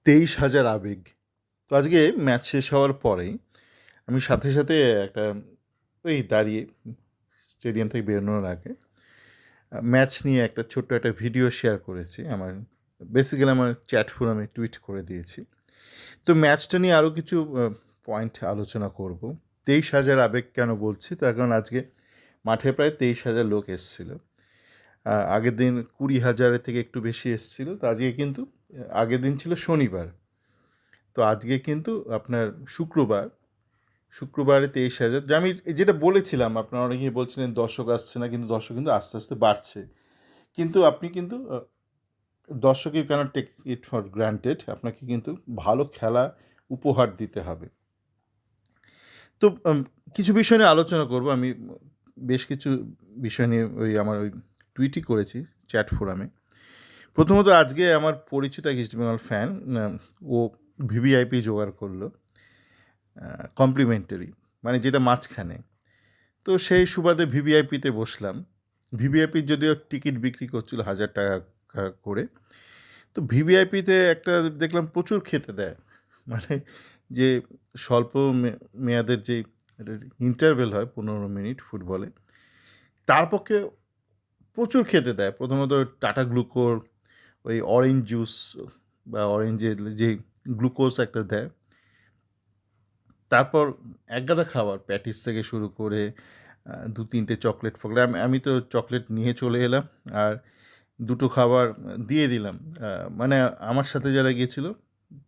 23,000 আবেগ। তো আজকে ম্যাচ শেষ হওয়ার পরেই আমি সাথে, সাথে একটা ওই দাঁড়িয়ে স্টেডিয়াম থেকে বেরোনোর আগে ম্যাচ নিয়ে একটা ছোট্ট একটা ভিডিও শেয়ার করেছি। বেসিক্যালি আমার চ্যাট ফোরামে টুইট করে দিয়েছি। তো ম্যাচটা নিয়ে আরও কিছু পয়েন্ট আলোচনা করব। 23,000 আবেগ কেন বলছি? তার কারণ আজকে মাঠে প্রায় 23,000 লোক এসেছিল। আগের দিন 20,000-এর থেকে একটু বেশি এসেছিল। তো আজকে কিন্তু আগের দিন ছিল শনিবার। তো আজকে কিন্তু আপনার শুক্রবারে 23,000, যে আমি যেটা বলেছিলাম, আপনারা অনেকেই বলছিলেন দর্শক আসছে না, কিন্তু দর্শক কিন্তু আস্তে আস্তে বাড়ছে। কিন্তু আপনি কিন্তু দর্শক you can't take it for granted. আপনাকে কিন্তু ভালো খেলা উপহার দিতে হবে। তো কিছু বিষয় নিয়ে আলোচনা করব। আমি বেশ কিছু বিষয় নিয়ে আমার টুইটই করেছি চ্যাট ফোরামে। প্রথমত আজকে আমার পরিচিত এক ইস্টবেঙ্গল ফ্যান, ও ভিভিআইপি জোগাড় করলো কমপ্লিমেন্টারি, মানে যেটা মাঝখানে। তো সেই সুবাদে ভিভিআইপিতে বসলাম। ভিভিআইপির যদিও টিকিট বিক্রি করছিল 1,000 টাকা করে। তো ভিভিআইপিতে একটা দেখলাম প্রচুর খেতে দেয়, মানে যে স্বল্প মেয়াদের যে ইন্টারভেল হয় 15 মিনিট ফুটবলে, তার পক্ষে প্রচুর খেতে দেয়। প্রথমত টাটা গ্লুকোর ওই অরেঞ্জ জুস বা অরেঞ্জের যে গ্লুকোজ একটা দেয়, তারপর একগাদা খাবার, প্যাটিস থেকে শুরু করে 2-3টে চকলেট ফকলেট। আমি তো চকলেট নিয়ে চলে এলাম আর দুটো খাবার দিয়ে দিলাম। মানে আমার সাথে যারা গিয়েছিল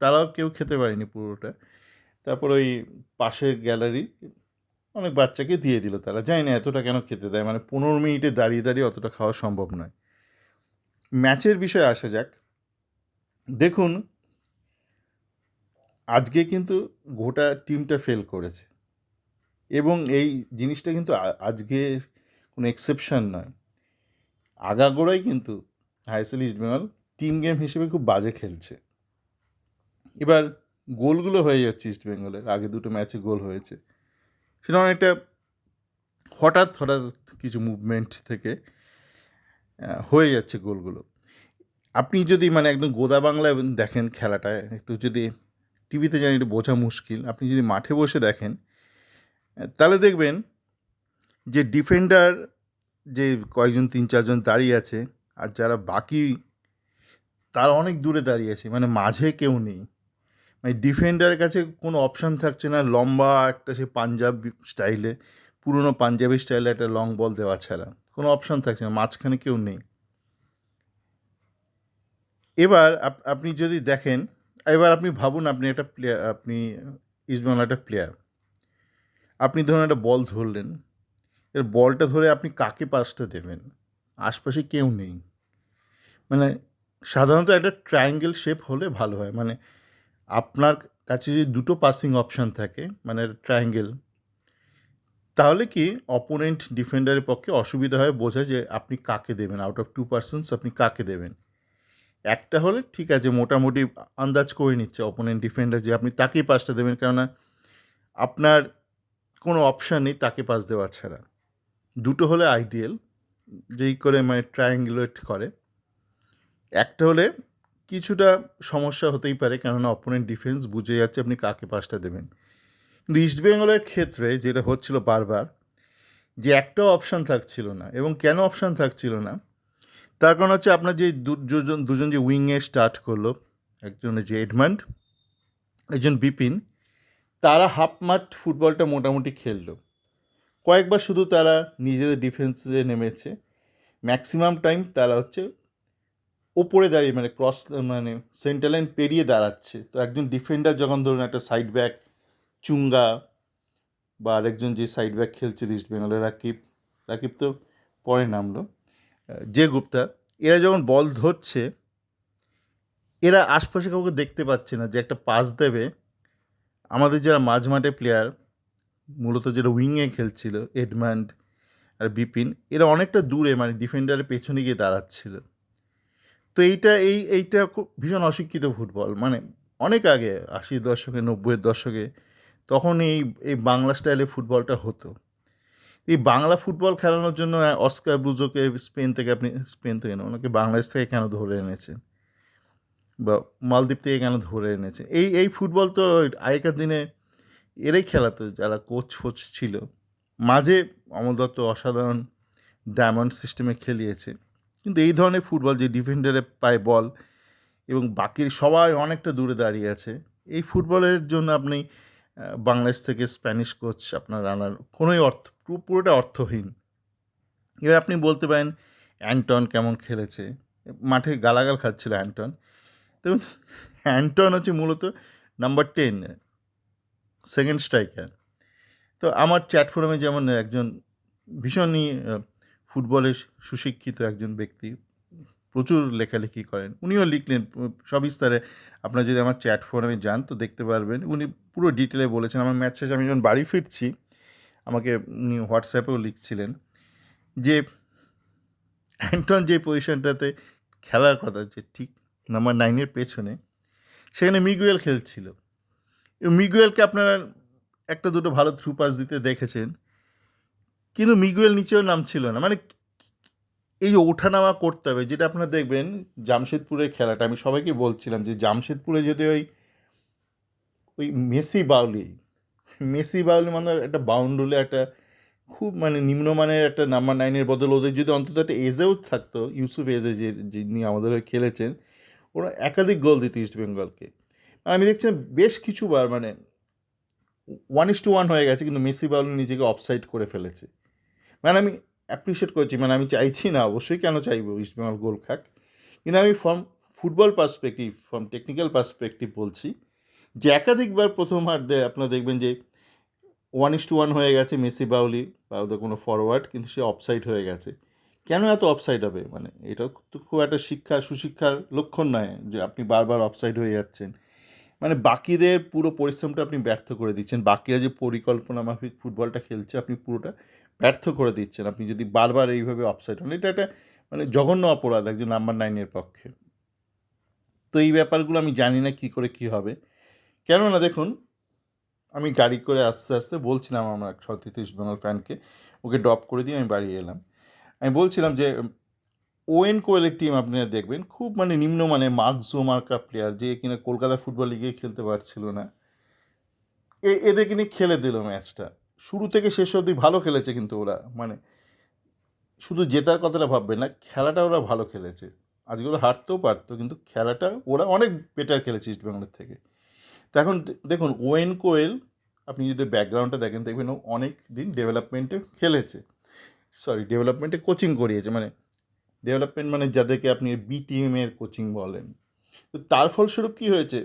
তারাও কেউ খেতে পারেনি পুরোটা। তারপর ওই পাশের গ্যালারি অনেক বাচ্চাকে দিয়ে দিল তারা। জানি না এতটা কেন খেতে দেয়, মানে 15 মিনিটে দাঁড়িয়ে দাঁড়িয়ে অতটা খাওয়া সম্ভব নয়। ম্যাচের বিষয়ে আসা যাক। দেখুন, আজকে কিন্তু গোটা টিমটা ফেল করেছে, এবং এই জিনিসটা কিন্তু আজকে কোনো এক্সেপশন নয়। আগাগোড়াই কিন্তু আইএসএল ইস্টবেঙ্গল টিম গেম হিসেবে খুব বাজে খেলছে। এবার গোলগুলো হয়ে যাচ্ছে ইস্টবেঙ্গলের, আগে দুটো ম্যাচে গোল হয়েছে, সেটা অনেকটা হঠাৎ হঠাৎ কিছু মুভমেন্ট থেকে হয়ে যাচ্ছে গোলগুলো। আপনি যদি মানে একদম গোদা বাংলায় দেখেন খেলাটা, একটু যদি টিভিতে জানি একটু বোঝা মুশকিল, আপনি যদি মাঠে বসে দেখেন তাহলে দেখবেন যে ডিফেন্ডার যে কয়েকজন 3-4জন দাঁড়িয়ে আছে, আর যারা বাকি তারা অনেক দূরে দাঁড়িয়ে আছে, মানে মাঝে কেউ নেই। মানে ডিফেন্ডারের কাছে কোনো অপশান থাকছে না লম্বা একটা সে পাঞ্জাবি স্টাইলে, পুরনো পাঞ্জাবি স্টাইলে একটা লং বল দেওয়া ছাড়া কোনো অপশান থাকছে না, মাঝখানে কেউ নেই। এবার আপনি যদি দেখেন, এবার আপনি ভাবুন আপনি একটা প্লেয়ার, আপনি ইস্টবেঙ্গল একটা প্লেয়ার, আপনি ধরুন একটা বল ধরলেন, এর বলটা ধরে আপনি কাকে পাসটা দেবেন? আশপাশে কেউ নেই। মানে সাধারণত একটা ট্রায়াঙ্গেল শেপ হলে ভালো হয়, মানে আপনার কাছে যদি দুটো পাসিং অপশান থাকে, মানে ট্রায়াঙ্গেল, তাহলে কি অপোনেন্ট ডিফেন্ডারের পক্ষে অসুবিধা হয় বোঝা যে আপনি কাকে দেবেন, আউট অফ 2 পার্সনস আপনি কাকে দেবেন। একটা হলে ঠিক আছে, মোটামুটি আন্দাজ করে নিচ্ছে অপোনেন্ট ডিফেন্ডার যে আপনি তাকেই পাসটা দেবেন, কেননা আপনার কোনো অপশান নেই তাকে পাস দেওয়া ছাড়া। দুটো হলে আইডিয়াল, যেই করে মানে ট্রায়াঙ্গুলেট করে। একটা হলে কিছুটা সমস্যা হতেই পারে, কেননা অপোনেন্ট ডিফেন্স বুঝে যাচ্ছে আপনি কাকে পাসটা দেবেন। কিন্তু ইস্টবেঙ্গলের ক্ষেত্রে যেটা হচ্ছিল বারবার, যে একটাও অপশান থাকছিল না। এবং কেন অপশান থাকছিল না, তার কারণ হচ্ছে আপনার যে দুজন যে উইংয়ে স্টার্ট করলো, একজন যে এডমান্ড, একজন বিপিন, তারা হাফ মাঠ ফুটবলটা মোটামুটি খেললো। কয়েকবার শুধু তারা নিজেদের ডিফেন্সে নেমেছে, ম্যাক্সিমাম টাইম তারা হচ্ছে ওপরে দাঁড়িয়ে, মানে ক্রস, মানে সেন্টার লাইন পেরিয়ে দাঁড়াচ্ছে। তো একজন ডিফেন্ডার যখন ধরুন একটা সাইড ব্যাক চুঙ্গা, বা আরেকজন যে সাইড ব্যাক খেলছে ইস্ট বেঙ্গলের রাকিব তো পরে নামলো, যে গুপ্তা, এরা যখন বল ধরছে, এরা আশপাশে কাউকে দেখতে পাচ্ছে না যে একটা পাস দেবে। আমাদের যারা মাঝমাঠে প্লেয়ার, মূলত যারা উইংয়ে খেলছিল, এডমান্ড আর বিপিন, এরা অনেকটা দূরে, মানে ডিফেন্ডারের পেছনে গিয়ে দাঁড়াচ্ছিল। তো এইটা খুব ভীষণ অশিক্ষিত ফুটবল। মানে অনেক আগে 80 দশকে 90-এর দশকে তখন এই বাংলা স্টাইলে ফুটবলটা হতো। এই বাংলা ফুটবল খেলানোর জন্য অস্কার ব্রুজোকে স্পেন থেকে না, ওনাকে বাংলাদেশ থেকে কেন ধরে এনেছেন? বা মালদ্বীপ থেকে কেন ধরে এনেছে? এই ফুটবল তো আগেকার দিনে এরাই খেলাতো যারা কোচ ছিল। মাঝে অমল দত্ত অসাধারণ ডায়মন্ড সিস্টেমে খেলিয়েছে। কিন্তু এই ধরনের ফুটবল যে ডিফেন্ডারের পায়ে বল এবং বাকি সবাই অনেকটা দূরে দাঁড়িয়ে আছে, এই ফুটবলের জন্য আপনি বাংলাদেশ থেকে স্প্যানিশ কোচ আপনার আনার কোনোই পুরোটা অর্থহীন। এবার আপনি বলতে পারেন অ্যান্টন কেমন খেলেছে, মাঠে গালাগাল খাচ্ছিল অ্যান্টন। দেখুন, অ্যান্টন হচ্ছে মূলত নাম্বার 10 সেকেন্ড স্ট্রাইকার। তো আমার চ্যাট ফোরামে যেমন একজন ভীষণই ফুটবলে সুশিক্ষিত একজন ব্যক্তি, প্রচুর লেখালেখি করেন, উনিও লিখলেন সবিস্তারে। আপনারা যদি আমার চ্যাট ফোরামে যান তো দেখতে পারবেন, উনি পুরো ডিটেলে বলেছেন। আমার ম্যাচ শেষে আমি যখন বাড়ি ফিরছি, আমাকে উনি হোয়াটসঅ্যাপেও লিখছিলেন যে অ্যান্টন যে পজিশনটাতে খেলার কথা, যে ঠিক নাম্বার 9-এর পেছনে, সেখানে মিগুয়েল খেলছিল। মিগুয়েলকে আপনারা একটা দুটো ভালো থ্রু পাস দিতে দেখেছেন, কিন্তু মিগুয়েল নিচেও নামছিল না। মানে এই যে ওঠানামা করতে হবে, যেটা আপনারা দেখবেন জামশেদপুরের খেলাটা, আমি সবাইকে বলছিলাম যে জামশেদপুরে যদি ওই মেসি বাউলি মানে একটা বাউন্ড হলে একটা খুব মানে নিম্নমানের একটা নাম্বার 9-এর বদল ওদের যদি অন্তত একটা এজেও থাকতো, ইউসুফ এজে যিনি আমাদের হয়ে খেলেছেন, ওরা একাধিক গোল দিত ইস্ট বেঙ্গলকে। আমি দেখছিলাম বেশ কিছুবার মানে 1:1 হয়ে গেছে, কিন্তু মেসি বাউলি নিজেকে অফসাইড করে ফেলেছে। মানে আমি অ্যাপ্রিসিয়েট করছি, মানে আমি চাইছি না, অবশ্যই কেন চাইবো ইস্টবেঙ্গল গোল খাক, কিন্তু আমি from football perspective, from technical perspective বলছি যে একাধিকবার প্রথমার্ধে আপনারা দেখবেন যে 1:1 হয়ে গেছে, মেসি বাউলি বা ওদের কোনো ফরওয়ার্ড, কিন্তু সে অফসাইড হয়ে গেছে। কেন এত অফসাইড হবে? মানে এটা তো খুব একটা সুশিক্ষার লক্ষণ নয় যে আপনি বারবার অফসাইড হয়ে যাচ্ছেন। মানে বাকিদের পুরো পরিশ্রমটা আপনি ব্যর্থ করে দিচ্ছেন। বাকিরা যে পরিকল্পনা মাফিক ফুটবলটা খেলছে, আপনি পুরোটা ব্যর্থ করে দিচ্ছেন আপনি যদি বারবার এইভাবে অফসাইড হন। এটা একটা মানে জঘন্য অপরাধ একজন নাম্বার 9-এর পক্ষে। তো এই ব্যাপারগুলো আমি জানি না কী করে কী হবে। কেননা দেখুন, আমি গাড়ি করে আস্তে আস্তে বলছিলাম আমার এক সতীর্থ ইস্টবেঙ্গল ফ্যানকে, ওকে ড্রপ করে দিয়ে আমি বাড়ি এলাম। আমি বলছিলাম যে ওয়েন কোয়েলের টিম আপনারা দেখবেন খুব মানে নিম্নমানের মার্কজো মার্কা প্লেয়ার, যে কিনা কলকাতা ফুটবল লিগে খেলতে পারছিল না, এদেরকে নিয়ে খেলে দিল ম্যাচটা। শুরু থেকে শেষ অবধি ভালো খেলেছে, কিন্তু ওরা মানে শুধু জেতার কথাটা ভাববে না, খেলাটা ওরা ভালো খেলেছে। আজকে ওরা হারতেও পারতো, কিন্তু খেলাটা ওরা অনেক বেটার খেলেছে ইস্টবেঙ্গলের থেকে। তো এখন দেখুন ওয়েন কোয়েল, আপনি যদি ব্যাকগ্রাউন্ডটা দেখবেন ও অনেক দিন ডেভেলপমেন্টে খেলেছে, ডেভেলপমেন্টে কোচিং করিয়েছে। মানে ডেভেলপমেন্ট মানে যাদেরকে আপনি বি টিমের কোচিং বলেন। তো তার ফলস্বরূপ কী হয়েছে,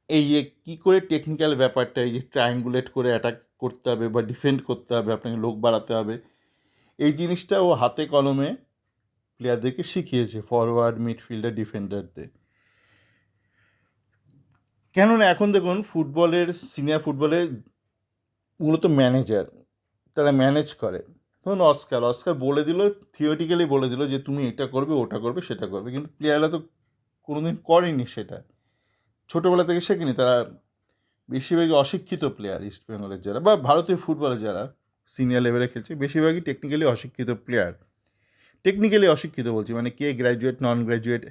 এই যে কী করে টেকনিক্যাল ব্যাপারটা, এই যে ট্রায়াঙ্গুলেট করে অ্যাটাক করতে হবে বা ডিফেন্ড করতে হবে, আপনাকে লোক বাড়াতে হবে, এই জিনিসটা ও হাতে কলমে প্লেয়ারদেরকে শিখিয়েছে, ফরওয়ার্ড, মিডফিল্ডার, ডিফেন্ডারদের। কেননা এখন দেখুন ফুটবলের, সিনিয়র ফুটবলে মূলত ম্যানেজার, তারা ম্যানেজ করে। ধরুন অস্কার বলে দিল, থিওরিটিক্যালি বলে দিল যে তুমি এটা করবে, ওটা করবে, সেটা করবে, কিন্তু প্লেয়াররা তো কোনোদিন করেনি সেটা, ছোটোবেলা থেকে শেখেনি। তারা বেশিরভাগই অশিক্ষিত প্লেয়ার, ইস্টবেঙ্গলের যারা বা ভারতীয় ফুটবলে যারা সিনিয়র লেভেলে খেলছে, বেশিরভাগই টেকনিক্যালি অশিক্ষিত প্লেয়ার। টেকনিক্যালি অশিক্ষিত বলছি, মানে কে গ্র্যাজুয়েট, নন গ্র্যাজুয়েট,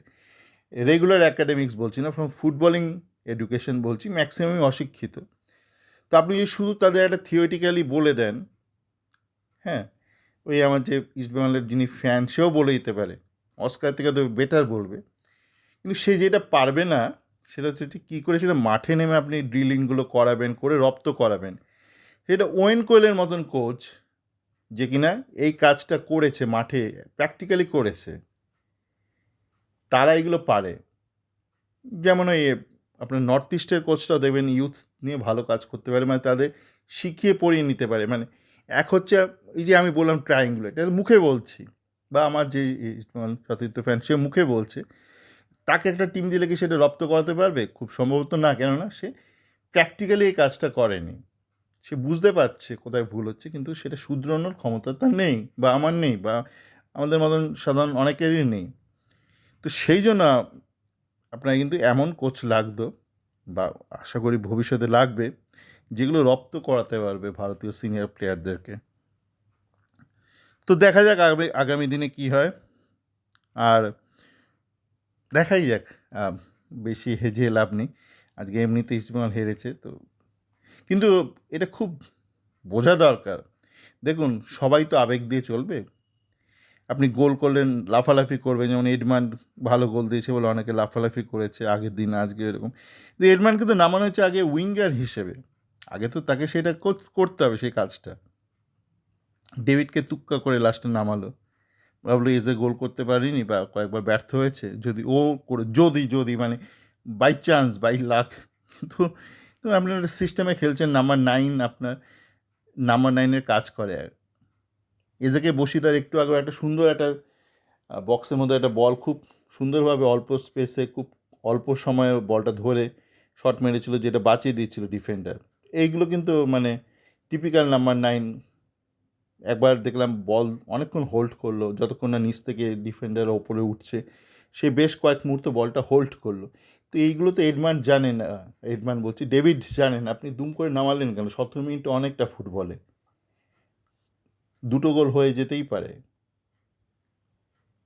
রেগুলার অ্যাকাডেমিক্স বলছি না, ফ্রম ফুটবলিং এডুকেশন বলছি, ম্যাক্সিমামই অশিক্ষিত। তো আপনি যদি শুধু তাদের একটা থিওরিটিক্যালি বলে দেন, হ্যাঁ, ওই আমার যে ইস্টবেঙ্গলের যিনি ফ্যান, সেও বলে দিতে পারে, অস্কার থেকে তো বেটার বলবে, কিন্তু সে যেটা পারবে না সেটা হচ্ছে যে কী করে সেটা মাঠে নেমে আপনি ড্রিলিংগুলো করাবেন, করে রপ্ত করাবেন। সেটা ওয়েন কোয়েলের মতন কোচ, যে কিনা এই কাজটা করেছে, মাঠে প্র্যাকটিক্যালি করেছে, তারা এগুলো পারে। যেমন ওই আপনার নর্থ ইস্টের কোচটাও দেখবেন ইউথ নিয়ে ভালো কাজ করতে পারে, মানে তাদের শিখিয়ে পড়িয়ে নিতে পারে। মানে এক হচ্ছে এই যে আমি বললাম ট্রায়াঙ্গুলেট, এটা মুখে বলছি, বা আমার যে সতীর্থ ফ্যান সে মুখে বলছে, তাকে একটা টিম দিলে কি সেটা রপ্ত করাতে পারবে? খুব সম্ভবত না। কেননা সে প্র্যাকটিক্যালি এই কাজটা করেনি। সে বুঝতে পারছে কোথায় ভুল হচ্ছে, কিন্তু সেটা শুধরানোর ক্ষমতা তার নেই, বা আমার নেই, বা আমাদের মতন সাধারণ অনেকেরই নেই। তো সেই জন্য আপনার কিন্তু এমন কোচ লাগতো, বা আশা করি ভবিষ্যতে লাগবে, যেগুলো রপ্ত করাতে পারবে ভারতীয় সিনিয়র প্লেয়ারদেরকে। তো দেখা যাক আগামী দিনে কী হয়। আর দেখাই যাক। বেশি হেজিয়ে লাভ নেই। আজকে এমনিতে ইস্টবেঙ্গল হেরেছে তো, কিন্তু এটা খুব বোঝা দরকার। দেখুন, সবাই তো আবেগ দিয়ে চলবে। আপনি গোল করলেন, লাফালাফি করবেন, যেমন এডমান ভালো গোল দিয়েছে বলে অনেকে লাফালাফি করেছে আগের দিন, আজকে এরকম। কিন্তু এডমান কিন্তু নামানো হয়েছে আগে উইঙ্গার হিসেবে, আগে তো তাকে সেটা করতে হবে সেই কাজটা। ডেভিডকে তুক্কা করে লাস্টে নামালো, ভাবলো এজে গোল করতে পারিনি বা কয়েকবার ব্যর্থ হয়েছে, যদি ও করে, যদি মানে বাই চান্স, বাই লাক। কিন্তু তো আপনি একটা সিস্টেমে খেলছেন, নাম্বার 9 আপনার, নাম্বার 9-এর কাজ করে। এজেকে বসিদার একটু আগে একটা সুন্দর একটা বক্সের মধ্যে একটা বল খুব সুন্দরভাবে অল্প স্পেসে খুব অল্প সময়ে বলটা ধরে শট মেরেছিল, যেটা বাঁচিয়ে দিয়েছিল ডিফেন্ডার। এইগুলো কিন্তু মানে টিপিক্যাল নাম্বার 9। একবার দেখলাম বল অনেকক্ষণ হোল্ড করলো, যতক্ষণ না নিচ থেকে ডিফেন্ডার ওপরে উঠছে, সে বেশ কয়েক মুহূর্ত বলটা হোল্ড করলো। তো এইগুলো তো এডমান জানেন, এডমান বলছি, ডেভিড জানেন। আপনি দুম করে নামালেন কেন? 17 মিনিট অনেকটা ফুটবলে, দুটো গোল হয়ে যেতেই পারে।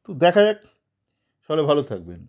তো দেখা যাক, সবাই ভালো থাকবেন।